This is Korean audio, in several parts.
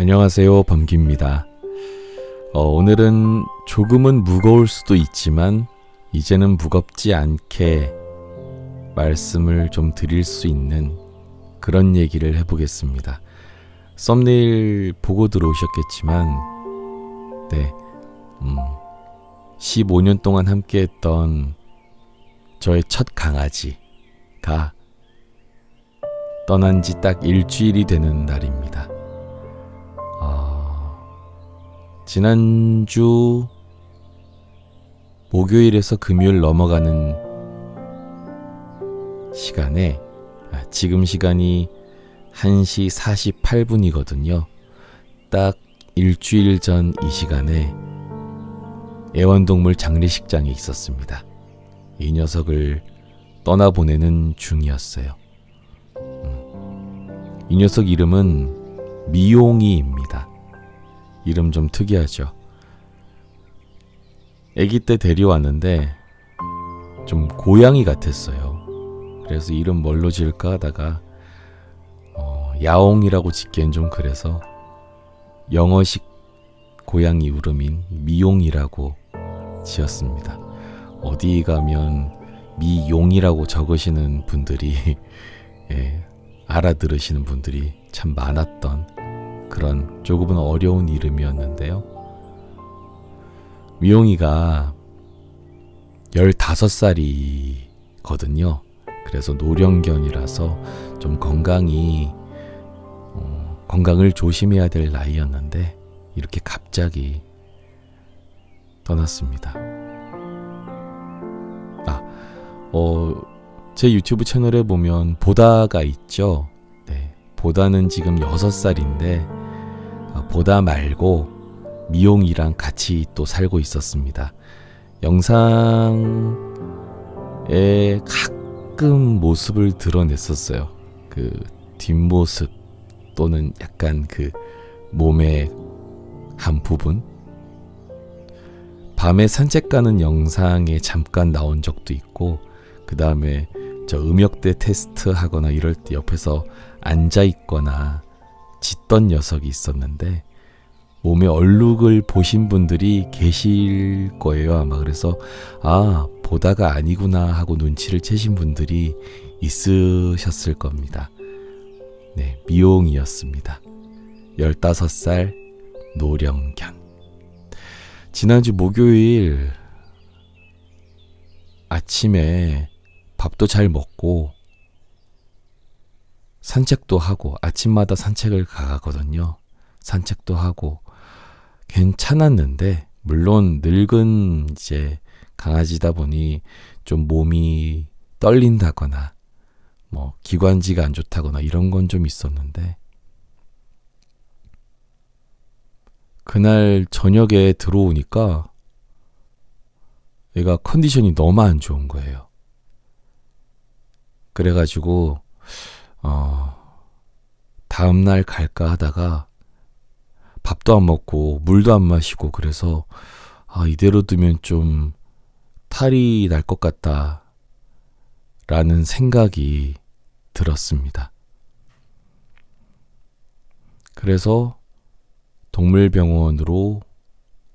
안녕하세요, 범기입니다. 오늘은 조금은 무거울 수도 있지만 이제는 무겁지 않게 말씀을 좀 드릴 수 있는 그런 얘기를 해보겠습니다. 썸네일 보고 들어오셨겠지만 15년 동안 함께했던 저의 첫 강아지가 떠난 지 딱 일주일이 되는 날입니다. 지난주 목요일에서 금요일 넘어가는 시간에 지금 시간이 1시 48분이거든요. 딱 일주일 전 이 시간에 애완동물 장례식장에 있었습니다. 이 녀석을 떠나보내는 중이었어요. 이 녀석 이름은 미용이입니다. 이름 좀 특이하죠. 아기 때 데려왔는데 좀 고양이 같았어요. 그래서 이름 뭘로 지을까 하다가 야옹이라고 짓기엔 좀 그래서 영어식 고양이 이름인 미용이라고 지었습니다. 어디 가면 미용이라고 적으시는 분들이 알아들으시는 분들이 참 많았던 그런 조금은 어려운 이름이었는데요. 미용이가 15살이거든요. 그래서 노령견이라서 좀 건강을 조심해야 될 나이였는데 이렇게 갑자기 떠났습니다. 제 유튜브 채널에 보면 보다가 있죠. 보다는 지금 6살인데 보다 말고 미용이랑 같이 또 살고 있었습니다. 영상에 가끔 모습을 드러냈었어요. 그 뒷모습 또는 약간 그 몸의 한 부분. 밤에 산책 가는 영상에 잠깐 나온 적도 있고, 그 다음에 저 음역대 테스트 하거나 이럴 때 옆에서 앉아 있거나 짖던 녀석이 있었는데 몸의 얼룩을 보신 분들이 계실 거예요, 아마. 그래서 보다가 아니구나 하고 눈치를 채신 분들이 있으셨을 겁니다. 미용이었습니다. 15살 노령견. 지난주 목요일 아침에 밥도 잘 먹고 산책도 하고, 아침마다 산책을 가거든요. 산책도 하고 괜찮았는데, 물론 늙은 이제 강아지다 보니 좀 몸이 떨린다거나 기관지가 안 좋다거나 이런 건 좀 있었는데, 그날 저녁에 들어오니까 얘가 컨디션이 너무 안 좋은 거예요. 그래가지고 다음날 갈까 하다가 밥도 안 먹고 물도 안 마시고, 그래서 이대로 두면 좀 탈이 날 것 같다 라는 생각이 들었습니다. 그래서 동물병원으로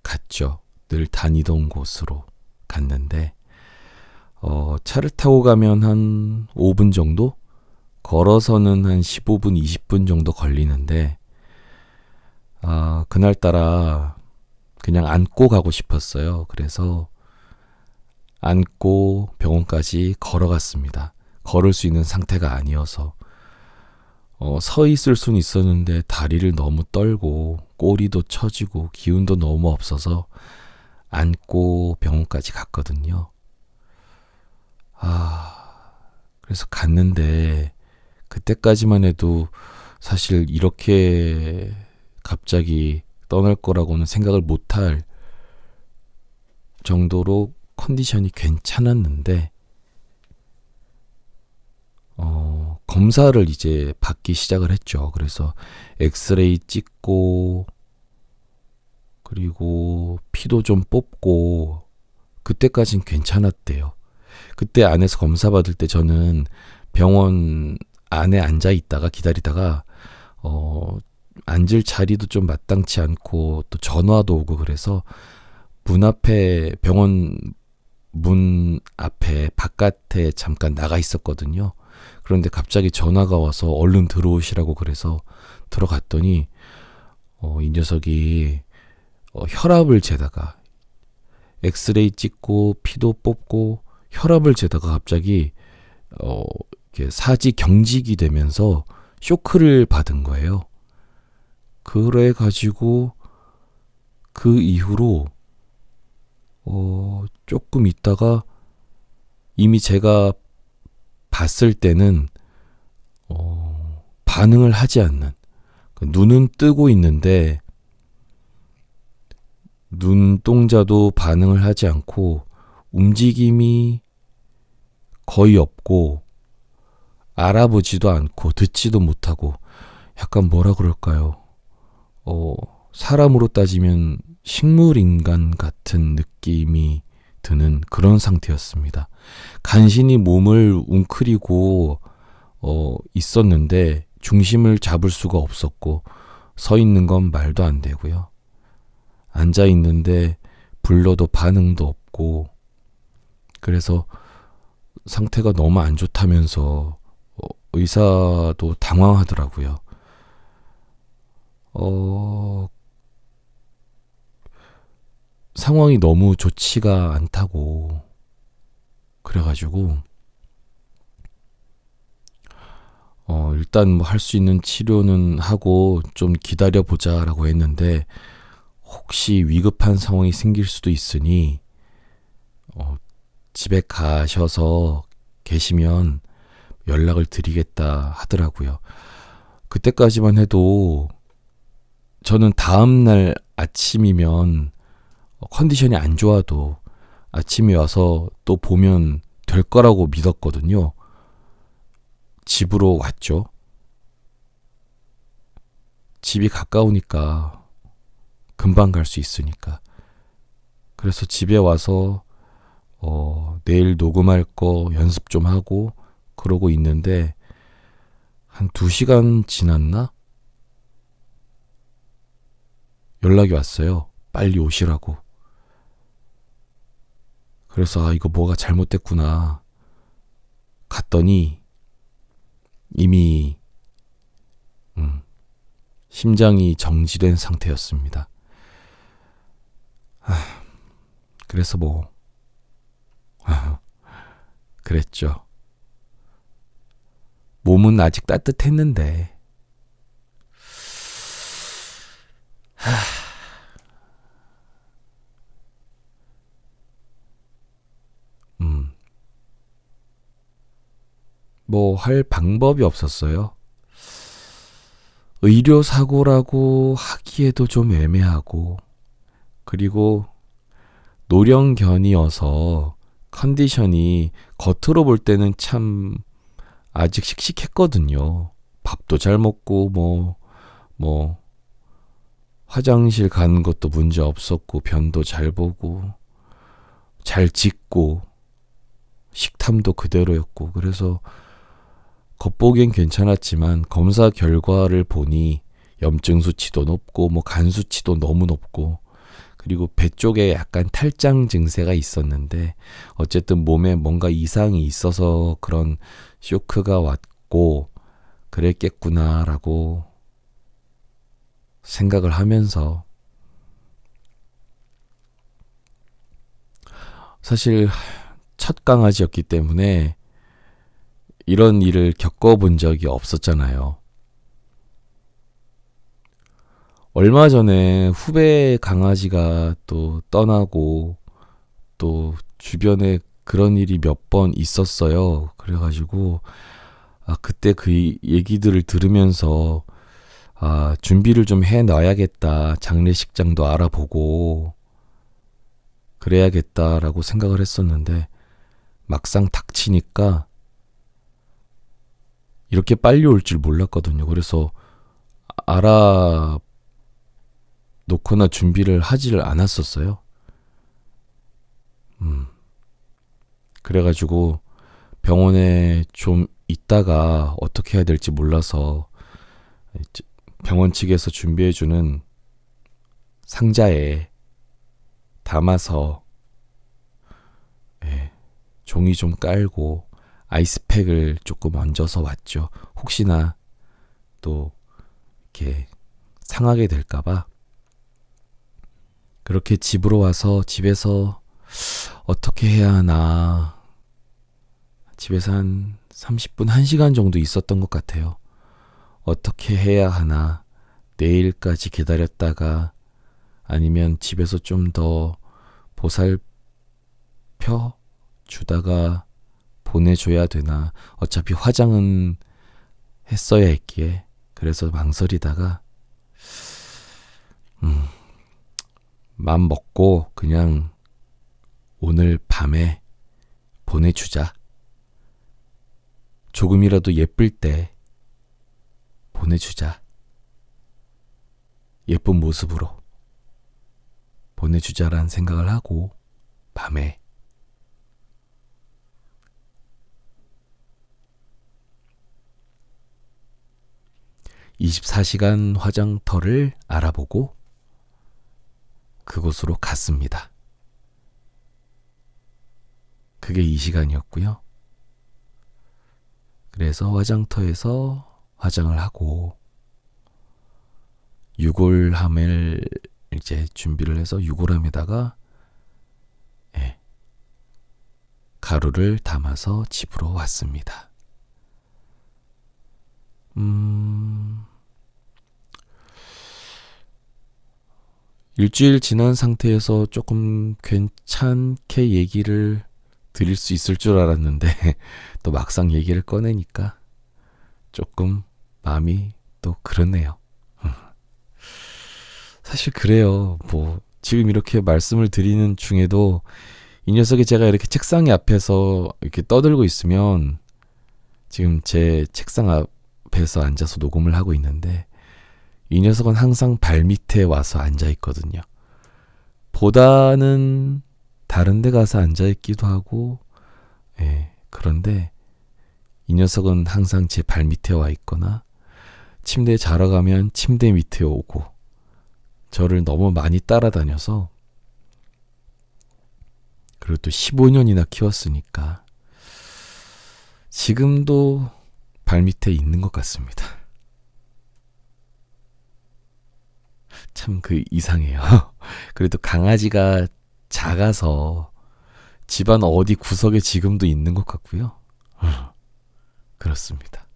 갔죠. 늘 다니던 곳으로 갔는데 차를 타고 가면 한 5분 정도? 걸어서는 한 15분, 20분 정도 걸리는데 그날따라 그냥 안고 가고 싶었어요. 그래서 안고 병원까지 걸어갔습니다. 걸을 수 있는 상태가 아니어서 서 있을 수는 있었는데 다리를 너무 떨고 꼬리도 처지고 기운도 너무 없어서 안고 병원까지 갔거든요. 그래서 갔는데 그때까지만 해도 사실 이렇게 갑자기 떠날 거라고는 생각을 못할 정도로 컨디션이 괜찮았는데 검사를 이제 받기 시작을 했죠. 그래서 엑스레이 찍고 그리고 피도 좀 뽑고 그때까진 괜찮았대요. 그때 안에서 검사 받을 때 저는 병원 안에 앉아 있다가 기다리다가 앉을 자리도 좀 마땅치 않고 또 전화도 오고 그래서 병원 문 앞에 바깥에 잠깐 나가 있었거든요. 그런데 갑자기 전화가 와서 얼른 들어오시라고 그래서 들어갔더니 이 녀석이 혈압을 재다가 엑스레이 찍고 피도 뽑고 혈압을 재다가 갑자기 이렇게 사지 경직이 되면서 쇼크를 받은 거예요. 그래 가지고 그 이후로 조금 있다가 이미 제가 봤을 때는 반응을 하지 않는, 눈은 뜨고 있는데 눈동자도 반응을 하지 않고 움직임이 거의 없고 알아보지도 않고 듣지도 못하고 약간 뭐라 그럴까요? 사람으로 따지면 식물인간 같은 느낌이 드는 그런 상태였습니다. 간신히 몸을 웅크리고 있었는데 중심을 잡을 수가 없었고 서 있는 건 말도 안 되고요. 앉아 있는데 불러도 반응도 없고 그래서 상태가 너무 안 좋다면서 의사도 당황하더라고요. 상황이 너무 좋지가 않다고 그래가지고 일단 뭐 할 수 있는 치료는 하고 좀 기다려보자라고 했는데 혹시 위급한 상황이 생길 수도 있으니 집에 가셔서 계시면 연락을 드리겠다 하더라고요. 그때까지만 해도 저는 다음날 아침이면 컨디션이 안 좋아도 아침에 와서 또 보면 될 거라고 믿었거든요. 집으로 왔죠. 집이 가까우니까 금방 갈 수 있으니까. 그래서 집에 와서 내일 녹음할 거 연습 좀 하고 그러고 있는데 한 2시간 지났나? 연락이 왔어요. 빨리 오시라고. 그래서 이거 뭐가 잘못됐구나. 갔더니 이미 심장이 정지된 상태였습니다. 그래서 그랬죠. 몸은 아직 따뜻했는데 뭐 할 방법이 없었어요. 의료사고라고 하기에도 좀 애매하고 그리고 노령견이어서 컨디션이 겉으로 볼 때는 참 아직 씩씩했거든요. 밥도 잘 먹고 뭐 화장실 가는 것도 문제 없었고 변도 잘 보고 잘 짖고 식탐도 그대로였고 그래서 겉보기엔 괜찮았지만 검사 결과를 보니 염증 수치도 높고 간 수치도 너무 높고 그리고 배 쪽에 약간 탈장 증세가 있었는데 어쨌든 몸에 뭔가 이상이 있어서 그런 쇼크가 왔고 그랬겠구나라고 생각을 하면서 사실 첫 강아지였기 때문에 이런 일을 겪어본 적이 없었잖아요. 얼마 전에 후배 강아지가 또 떠나고 또 주변에 그런 일이 몇 번 있었어요. 그래가지고 그때 그 얘기들을 들으면서 준비를 좀 해놔야겠다. 장례식장도 알아보고 그래야겠다라고 생각을 했었는데 막상 닥치니까 이렇게 빨리 올 줄 몰랐거든요. 그래서 알아놓거나 준비를 하지를 않았었어요. 그래가지고 병원에 좀 있다가 어떻게 해야 될지 몰라서 병원 측에서 준비해주는 상자에 담아서 종이 좀 깔고 아이스팩을 조금 얹어서 왔죠. 혹시나 또 이렇게 상하게 될까봐. 그렇게 집으로 와서 집에서 어떻게 해야 하나. 집에서 한 30분, 1시간 정도 있었던 것 같아요. 어떻게 해야 하나. 내일까지 기다렸다가 아니면 집에서 좀 더 보살펴 주다가 보내줘야 되나. 어차피 화장은 했어야 했기에 그래서 망설이다가 맘 먹고 그냥 오늘 밤에 보내주자. 조금이라도 예쁠 때 보내주자. 예쁜 모습으로 보내주자라는 생각을 하고 밤에 24시간 화장터를 알아보고 그곳으로 갔습니다. 그게 이 시간이었고요. 그래서 화장터에서 화장을 하고 유골함을 이제 준비를 해서 유골함에다가 가루를 담아서 집으로 왔습니다. 일주일 지난 상태에서 조금 괜찮게 얘기를 드릴 수 있을 줄 알았는데 또 막상 얘기를 꺼내니까 조금 마음이 또 그렇네요. 사실 그래요. 지금 이렇게 말씀을 드리는 중에도 이 녀석이 제가 이렇게 책상 앞에서 이렇게 떠들고 있으면 지금 제 책상 앞에서 앉아서 녹음을 하고 있는데 이 녀석은 항상 발밑에 와서 앉아 있거든요. 보다는 다른 데 가서 앉아 있기도 하고 그런데 이 녀석은 항상 제 발밑에 와 있거나 침대에 자러 가면 침대 밑에 오고 저를 너무 많이 따라다녀서 그리고 또 15년이나 키웠으니까 지금도 발밑에 있는 것 같습니다. 참 이상해요. 그래도 강아지가 작아서 집안 어디 구석에 지금도 있는 것 같고요. 그렇습니다.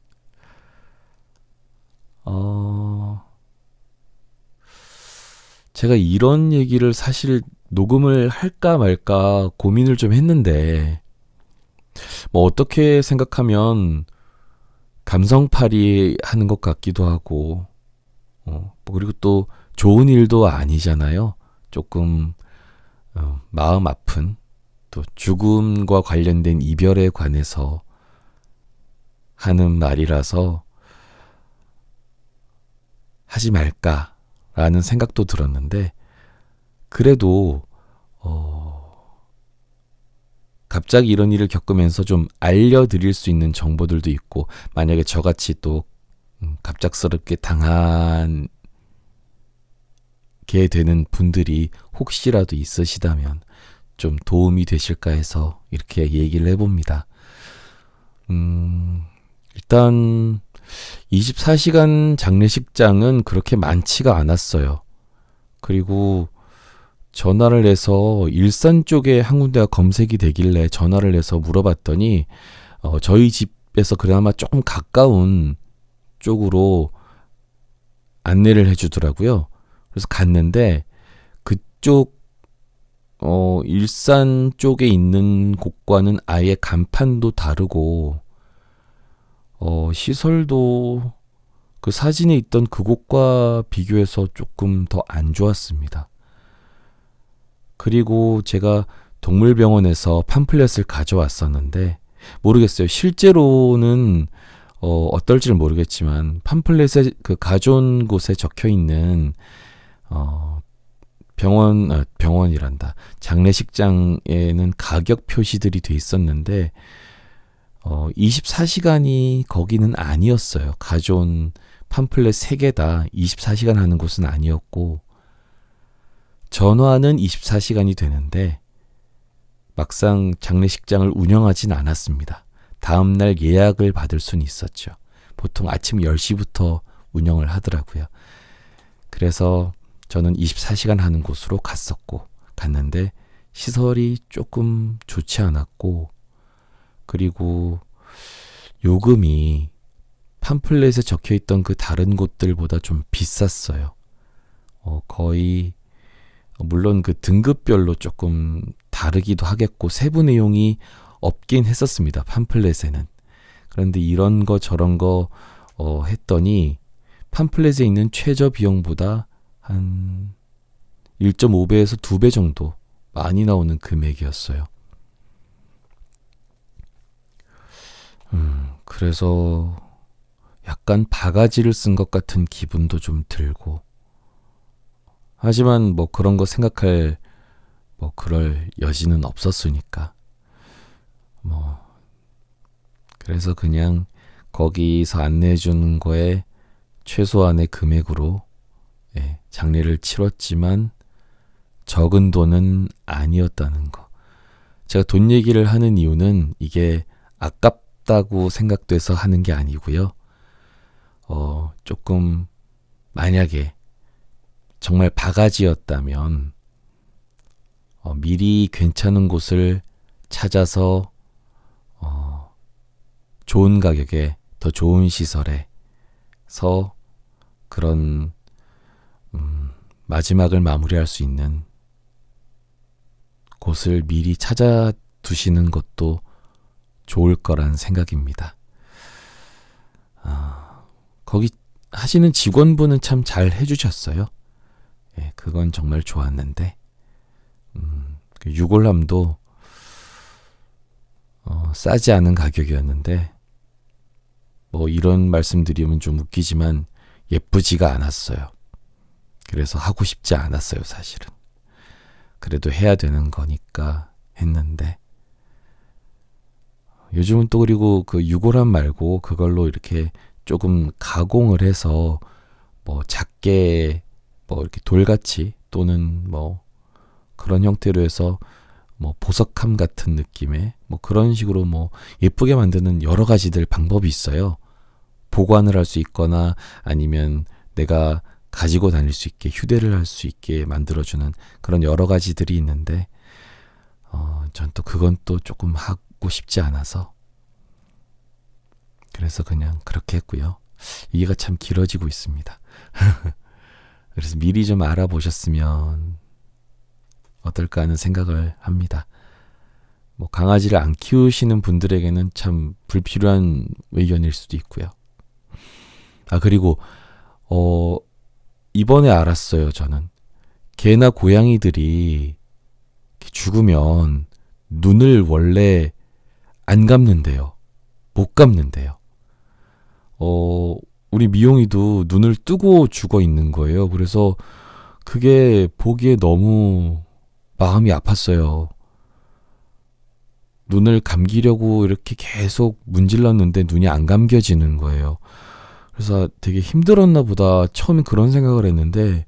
제가 이런 얘기를 사실 녹음을 할까 말까 고민을 좀 했는데 어떻게 생각하면 감성팔이 하는 것 같기도 하고 그리고 또 좋은 일도 아니잖아요. 조금 마음 아픈 또 죽음과 관련된 이별에 관해서 하는 말이라서 하지 말까라는 생각도 들었는데 그래도 갑자기 이런 일을 겪으면서 좀 알려드릴 수 있는 정보들도 있고 만약에 저같이 또 갑작스럽게 당하게 되는 분들이 혹시라도 있으시다면 좀 도움이 되실까 해서 이렇게 얘기를 해봅니다. 일단 24시간 장례식장은 그렇게 많지가 않았어요. 그리고 전화를 해서 일산 쪽에 한 군데가 검색이 되길래 전화를 해서 물어봤더니 저희 집에서 그나마 조금 가까운 쪽으로 안내를 해주더라고요. 그래서 갔는데 그쪽 일산 쪽에 있는 곳과는 아예 간판도 다르고 시설도 그 사진에 있던 그곳과 비교해서 조금 더 안 좋았습니다. 그리고 제가 동물병원에서 팜플렛을 가져왔었는데 모르겠어요. 실제로는 어떨지는 모르겠지만 팜플렛에 그 가져온 곳에 적혀있는 병원이란다. 장례식장에는 가격 표시들이 돼 있었는데 24시간이 거기는 아니었어요. 가져온 팜플렛 3개 다 24시간 하는 곳은 아니었고 전화는 24시간이 되는데 막상 장례식장을 운영하진 않았습니다. 다음날 예약을 받을 수는 있었죠. 보통 아침 10시부터 운영을 하더라고요. 그래서 저는 24시간 하는 곳으로 갔는데 시설이 조금 좋지 않았고 그리고 요금이 팜플렛에 적혀있던 그 다른 곳들보다 좀 비쌌어요. 거의 물론 그 등급별로 조금 다르기도 하겠고 세부 내용이 없긴 했었습니다. 팜플렛에는. 그런데 이런 거 저런 거 했더니 팜플렛에 있는 최저 비용보다 한 1.5배에서 2배 정도 많이 나오는 금액이었어요. 그래서 약간 바가지를 쓴 것 같은 기분도 좀 들고 하지만 뭐 그런 거 생각할 그럴 여지는 없었으니까 그래서 그냥 거기서 안내해 주는 거에 최소한의 금액으로 장례를 치렀지만 적은 돈은 아니었다는 거. 제가 돈 얘기를 하는 이유는 이게 아깝다고 생각돼서 하는 게 아니고요. 조금 만약에 정말 바가지였다면 미리 괜찮은 곳을 찾아서 좋은 가격에 더 좋은 시설에서 그런 마지막을 마무리할 수 있는 곳을 미리 찾아두시는 것도 좋을 거란 생각입니다. 거기 하시는 직원분은 참 잘 해주셨어요. 그건 정말 좋았는데 그 유골함도 싸지 않은 가격이었는데 이런 말씀드리면 좀 웃기지만 예쁘지가 않았어요. 그래서 하고 싶지 않았어요, 사실은. 그래도 해야 되는 거니까 했는데 요즘은 또 그리고 그 유골함 말고 그걸로 이렇게 조금 가공을 해서 작게 이렇게 돌같이 또는 그런 형태로 해서 보석함 같은 느낌의 그런 식으로 예쁘게 만드는 여러 가지들 방법이 있어요. 보관을 할 수 있거나 아니면 내가 가지고 다닐 수 있게 휴대를 할 수 있게 만들어주는 그런 여러 가지들이 있는데 전 또 그건 또 조금 하고 싶지 않아서 그래서 그냥 그렇게 했고요. 얘기가 참 길어지고 있습니다. 그래서 미리 좀 알아보셨으면 어떨까 하는 생각을 합니다. 강아지를 안 키우시는 분들에게는 참 불필요한 의견일 수도 있고요. 그리고 이번에 알았어요. 저는 개나 고양이들이 죽으면 눈을 원래 안 감는데요. 못 감는데요. 우리 미용이도 눈을 뜨고 죽어 있는 거예요. 그래서 그게 보기에 너무 마음이 아팠어요. 눈을 감기려고 이렇게 계속 문질렀는데 눈이 안 감겨지는 거예요. 그래서 되게 힘들었나 보다 처음에 그런 생각을 했는데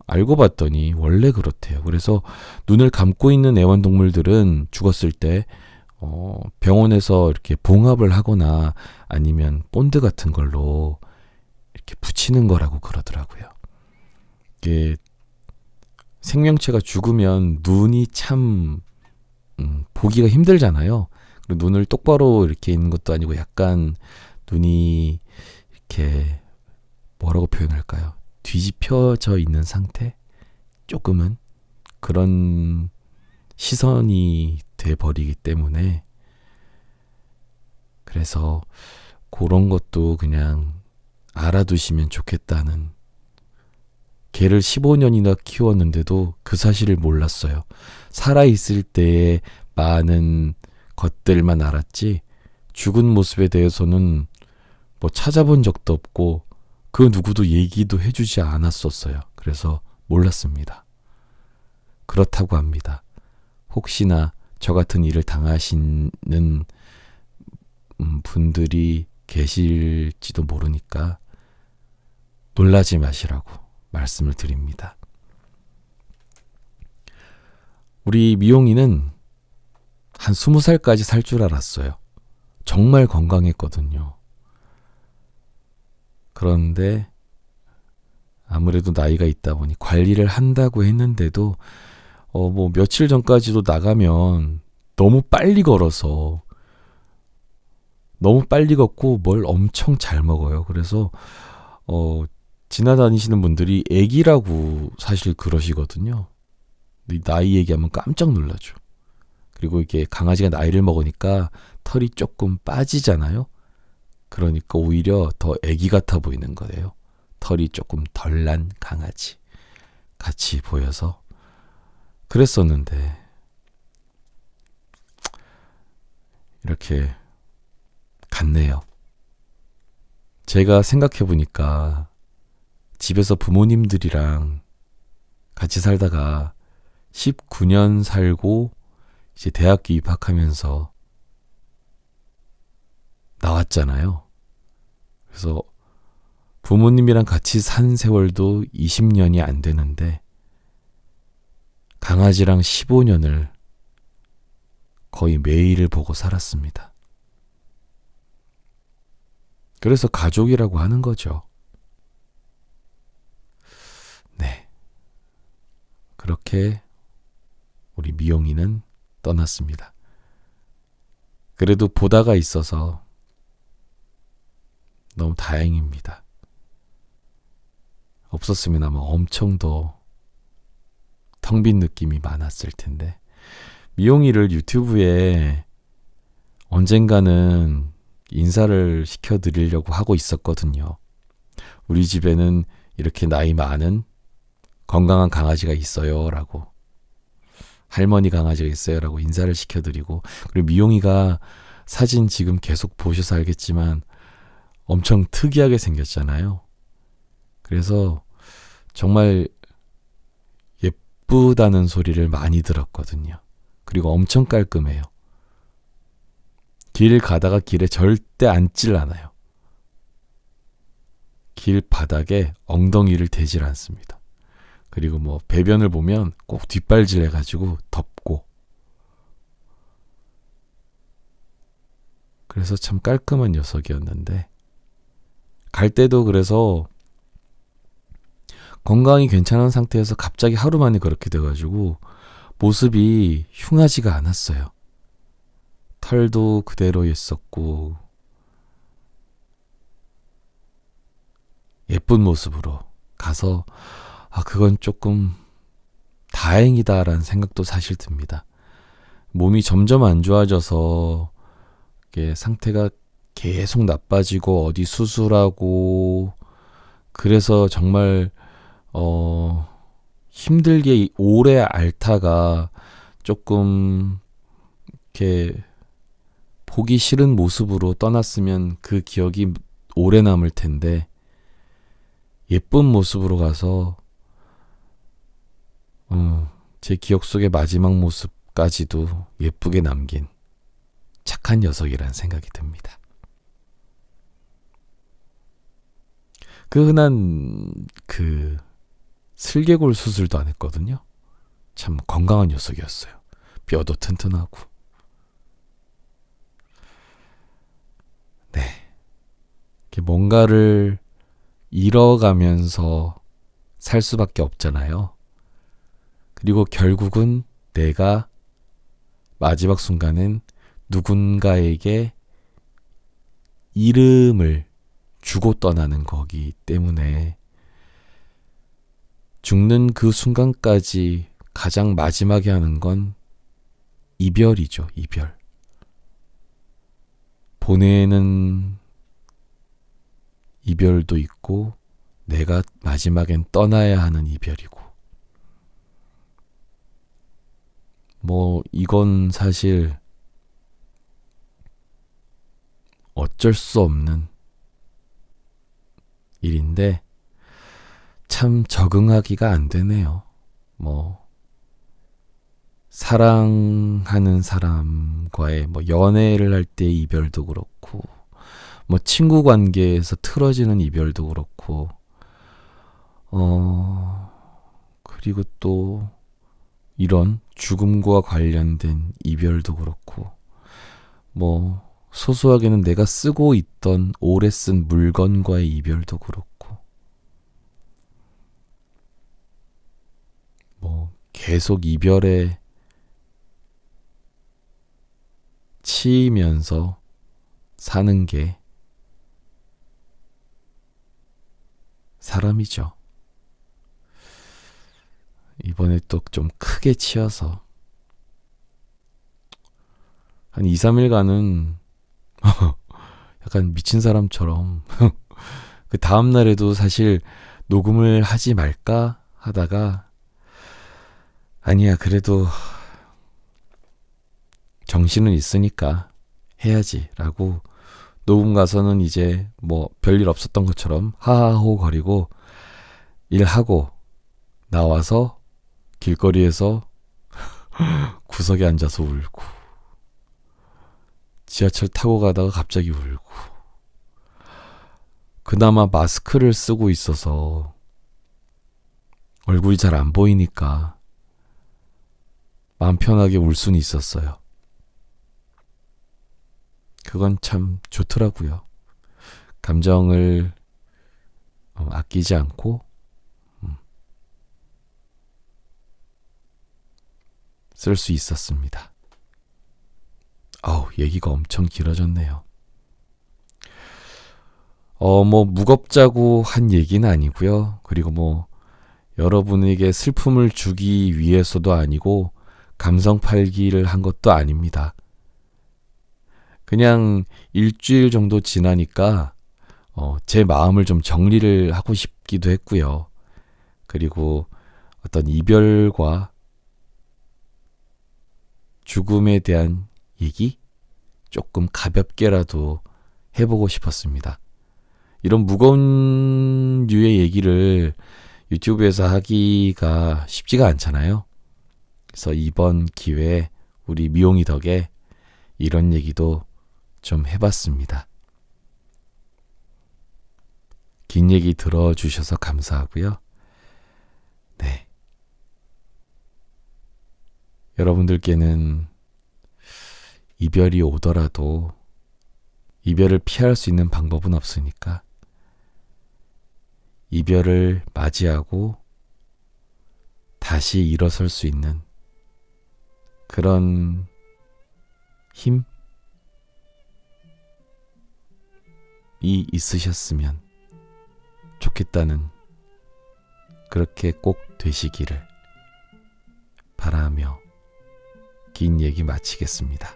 알고 봤더니 원래 그렇대요. 그래서 눈을 감고 있는 애완동물들은 죽었을 때 병원에서 이렇게 봉합을 하거나 아니면 본드 같은 걸로 이렇게 붙이는 거라고 그러더라고요. 이게 생명체가 죽으면 눈이 참 보기가 힘들잖아요. 그리고 눈을 똑바로 이렇게 있는 것도 아니고 약간 눈이 이렇게 뭐라고 표현할까요? 뒤집혀져 있는 상태? 조금은 그런 시선이 돼버리기 때문에 그래서 그런 것도 그냥 알아두시면 좋겠다는 개를 15년이나 키웠는데도 그 사실을 몰랐어요. 살아있을 때의 많은 것들만 알았지 죽은 모습에 대해서는 찾아본 적도 없고 그 누구도 얘기도 해주지 않았었어요. 그래서 몰랐습니다. 그렇다고 합니다. 혹시나 저 같은 일을 당하시는 분들이 계실지도 모르니까 놀라지 마시라고 말씀을 드립니다. 우리 미용이는 한 20살까지 살 줄 알았어요. 정말 건강했거든요. 그런데 아무래도 나이가 있다 보니 관리를 한다고 했는데도 뭐 며칠 전까지도 나가면 너무 빨리 걸어서 너무 빨리 걷고 뭘 엄청 잘 먹어요. 그래서 지나다니시는 분들이 애기라고 사실 그러시거든요. 나이 얘기하면 깜짝 놀라죠. 그리고 이게 강아지가 나이를 먹으니까 털이 조금 빠지잖아요. 그러니까 오히려 더 애기 같아 보이는 거예요. 털이 조금 덜 난 강아지 같이 보여서 그랬었는데 이렇게 같네요. 제가 생각해 보니까 집에서 부모님들이랑 같이 살다가 19년 살고 이제 대학교 입학하면서 나왔잖아요. 그래서 부모님이랑 같이 산 세월도 20년이 안 되는데 강아지랑 15년을 거의 매일을 보고 살았습니다. 그래서 가족이라고 하는 거죠. 네. 그렇게 우리 미용이는 떠났습니다. 그래도 보다가 있어서 너무 다행입니다. 없었으면 아마 엄청 더 텅 빈 느낌이 많았을 텐데 미용이를 유튜브에 언젠가는 인사를 시켜드리려고 하고 있었거든요. 우리 집에는 이렇게 나이 많은 건강한 강아지가 있어요 라고 할머니 강아지가 있어요 라고 인사를 시켜드리고 그리고 미용이가 사진 지금 계속 보셔서 알겠지만 엄청 특이하게 생겼잖아요. 그래서 정말 예쁘다는 소리를 많이 들었거든요. 그리고 엄청 깔끔해요. 길 가다가 길에 절대 앉질 않아요. 길 바닥에 엉덩이를 대질 않습니다. 그리고 뭐 배변을 보면 꼭 뒷발질 해가지고 덮고 그래서 참 깔끔한 녀석이었는데 갈 때도 그래서 건강이 괜찮은 상태에서 갑자기 하루 만에 그렇게 돼가지고 모습이 흉하지가 않았어요. 털도 그대로 있었고 예쁜 모습으로 가서 그건 조금 다행이다라는 생각도 사실 듭니다. 몸이 점점 안 좋아져서 이게 상태가 계속 나빠지고 어디 수술하고 그래서 정말 힘들게 오래 앓다가 조금 이렇게 보기 싫은 모습으로 떠났으면 그 기억이 오래 남을 텐데 예쁜 모습으로 가서 제 기억 속의 마지막 모습까지도 예쁘게 남긴 착한 녀석이라는 생각이 듭니다. 그 흔한 슬개골 수술도 안 했거든요. 참 건강한 녀석이었어요. 뼈도 튼튼하고. 네. 뭔가를 잃어가면서 살 수밖에 없잖아요. 그리고 결국은 내가 마지막 순간은 누군가에게 이름을 주고 떠나는 거기 때문에 죽는 그 순간까지 가장 마지막에 하는 건 이별이죠. 이별. 보내는 이별도 있고 내가 마지막엔 떠나야 하는 이별이고 이건 사실 어쩔 수 없는 일인데 참 적응하기가 안 되네요. 사랑하는 사람과의 연애를 할 때 이별도 그렇고 친구 관계에서 틀어지는 이별도 그렇고 그리고 또 이런 죽음과 관련된 이별도 그렇고, 뭐 소소하게는 내가 쓰고 있던 오래 쓴 물건과의 이별도 그렇고, 뭐 계속 이별에 치이면서 사는 게 사람이죠. 이번에 또 좀 크게 치여서 한 2, 3일간은 약간 미친 사람처럼 그 다음날에도 사실 녹음을 하지 말까 하다가 아니야, 그래도 정신은 있으니까 해야지 라고 녹음 가서는 이제 뭐 별일 없었던 것처럼 하하호 거리고 일하고 나와서 길거리에서 구석에 앉아서 울고, 지하철 타고 가다가 갑자기 울고, 그나마 마스크를 쓰고 있어서 얼굴이 잘 안 보이니까 마음 편하게 울 수는 있었어요. 그건 참 좋더라고요. 감정을 아끼지 않고 쓸 수 있었습니다. 얘기가 엄청 길어졌네요. 뭐 무겁자고 한 얘기는 아니고요. 그리고 뭐 여러분에게 슬픔을 주기 위해서도 아니고 감성 팔기를 한 것도 아닙니다. 그냥 일주일 정도 지나니까 제 마음을 좀 정리를 하고 싶기도 했고요. 그리고 어떤 이별과 죽음에 대한 얘기? 조금 가볍게라도 해보고 싶었습니다. 이런 무거운 류의 얘기를 유튜브에서 하기가 쉽지가 않잖아요. 그래서 이번 기회에 우리 미용이 덕에 이런 얘기도 좀 해봤습니다. 긴 얘기 들어주셔서 감사하고요. 네. 여러분들께는 이별이 오더라도 이별을 피할 수 있는 방법은 없으니까 이별을 맞이하고 다시 일어설 수 있는 그런 힘이 있으셨으면 좋겠다는, 그렇게 꼭 되시기를 바라며 긴 얘기 마치겠습니다.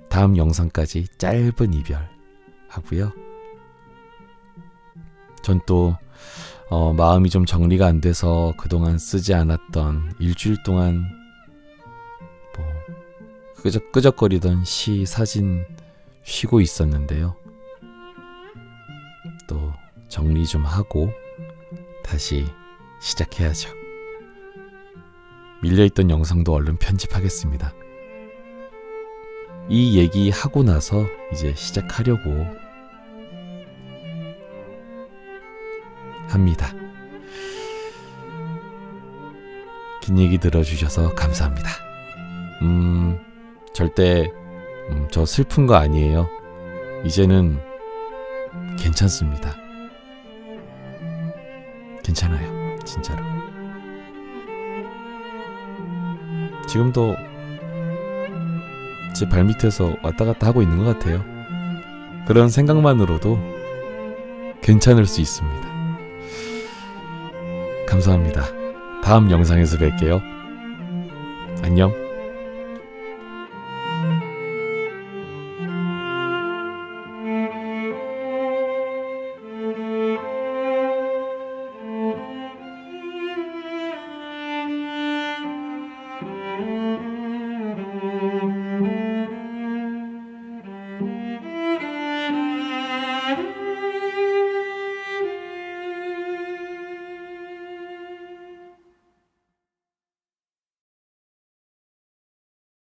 다음 영상까지 짧은 이별 하고요. 전 또 마음이 좀 정리가 안 돼서 그동안 쓰지 않았던 일주일 동안 뭐 끄적거리던 시, 사진 쉬고 있었는데요. 또 정리 좀 하고 다시 시작해야죠. 밀려있던 영상도 얼른 편집하겠습니다. 이 얘기 하고 나서 이제 시작하려고 합니다. 긴 얘기 들어주셔서 감사합니다. 절대 저 슬픈 거 아니에요. 이제는 괜찮습니다. 괜찮아요, 진짜로. 지금도 제 발밑에서 왔다 갔다 하고 있는 것 같아요. 그런 생각만으로도 괜찮을 수 있습니다. 감사합니다. 다음 영상에서 뵐게요. 안녕.